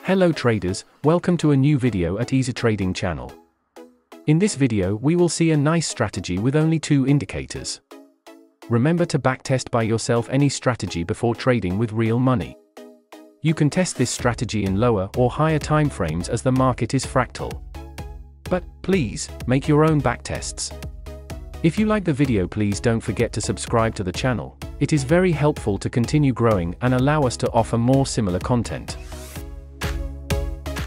Hello traders, welcome to a new video at Easy Trading channel. In this video we will see a nice strategy with only 2 indicators. Remember to backtest by yourself any strategy before trading with real money. You can test this strategy in lower or higher time frames as the market is fractal. But, please, make your own backtests. If you like the video, please don't forget to subscribe to the channel. It is very helpful to continue growing and allow us to offer more similar content.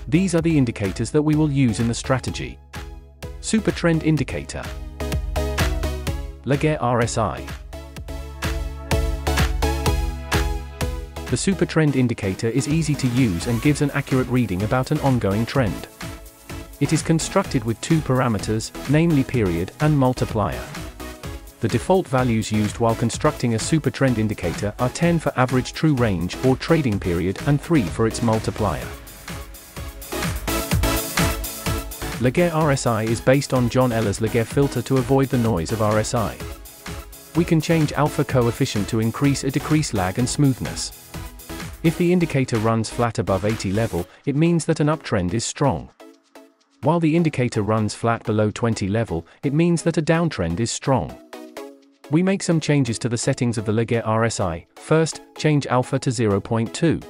These are the indicators that we will use in the strategy. Supertrend indicator. Laguerre RSI. The Supertrend indicator is easy to use and gives an accurate reading about an ongoing trend. It is constructed with 2 parameters, namely period and multiplier. The default values used while constructing a Supertrend indicator are 10 for average true range or trading period and 3 for its multiplier. Laguerre RSI is based on John Eller's Laguerre filter to avoid the noise of RSI. We can change alpha coefficient to increase or decrease lag and smoothness. If the indicator runs flat above 80 level, it means that an uptrend is strong. While the indicator runs flat below 20 level, it means that a downtrend is strong. We make some changes to the settings of the Laguerre RSI. First, change alpha to 0.2.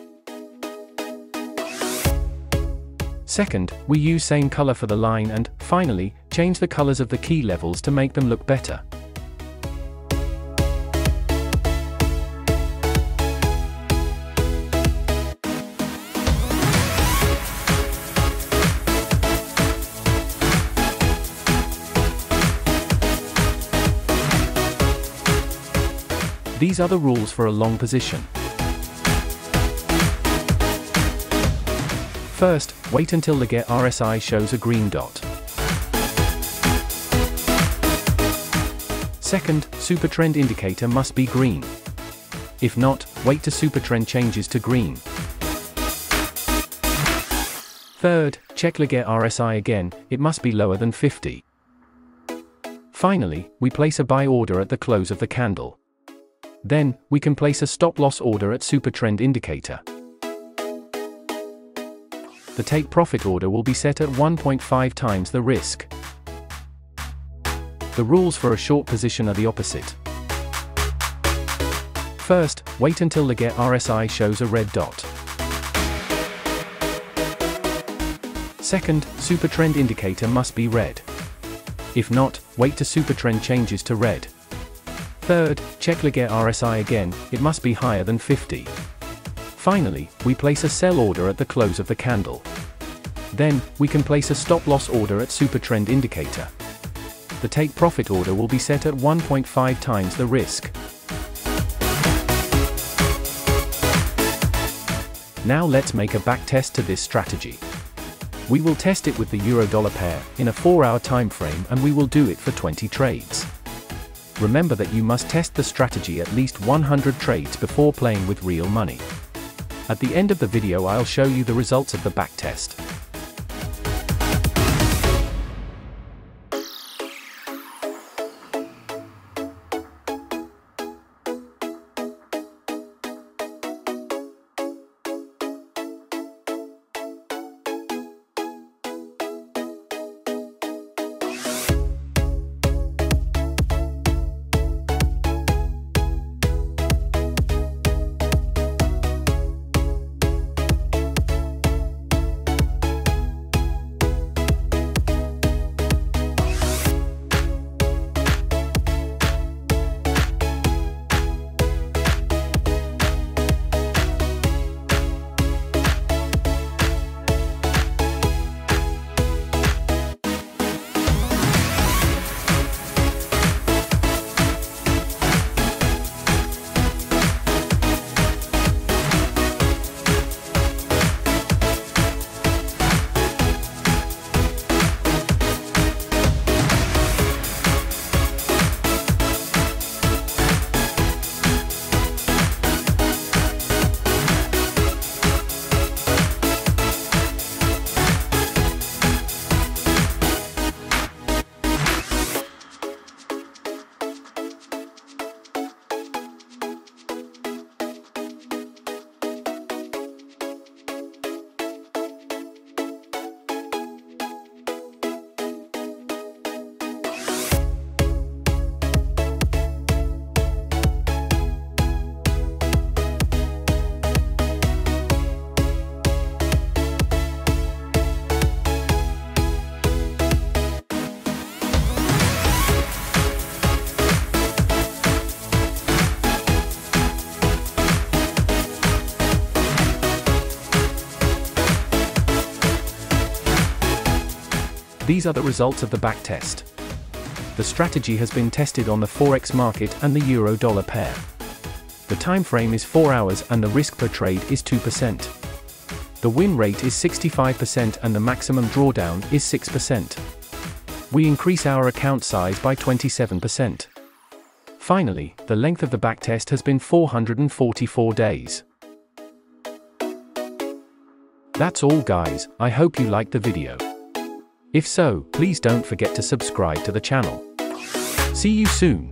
Second, we use same color for the line and, finally, change the colors of the key levels to make them look better. These are the rules for a long position. First, wait until Laguerre RSI shows a green dot. Second, Supertrend indicator must be green. If not, wait till Supertrend changes to green. Third, check Laguerre RSI again, it must be lower than 50. Finally, we place a buy order at the close of the candle. Then, we can place a stop-loss order at Supertrend indicator. The take-profit order will be set at 1.5 times the risk. The rules for a short position are the opposite. First, wait until Laguerre RSI shows a red dot. Second, Supertrend indicator must be red. If not, wait till Supertrend changes to red. Third, check Laguerre RSI again, it must be higher than 50. Finally, we place a sell order at the close of the candle. Then, we can place a stop-loss order at Supertrend indicator. The take-profit order will be set at 1.5 times the risk. Now let's make a backtest to this strategy. We will test it with the euro-dollar pair, in a 4-hour time frame, and we will do it for 20 trades. Remember that you must test the strategy at least 100 trades before playing with real money. At the end of the video I'll show you the results of the backtest. These are the results of the backtest. The strategy has been tested on the Forex market and the euro-dollar pair. The time frame is 4 hours and the risk per trade is 2%. The win rate is 65% and the maximum drawdown is 6%. We increase our account size by 27%. Finally, the length of the backtest has been 444 days. That's all guys, I hope you liked the video. If so, please don't forget to subscribe to the channel. See you soon.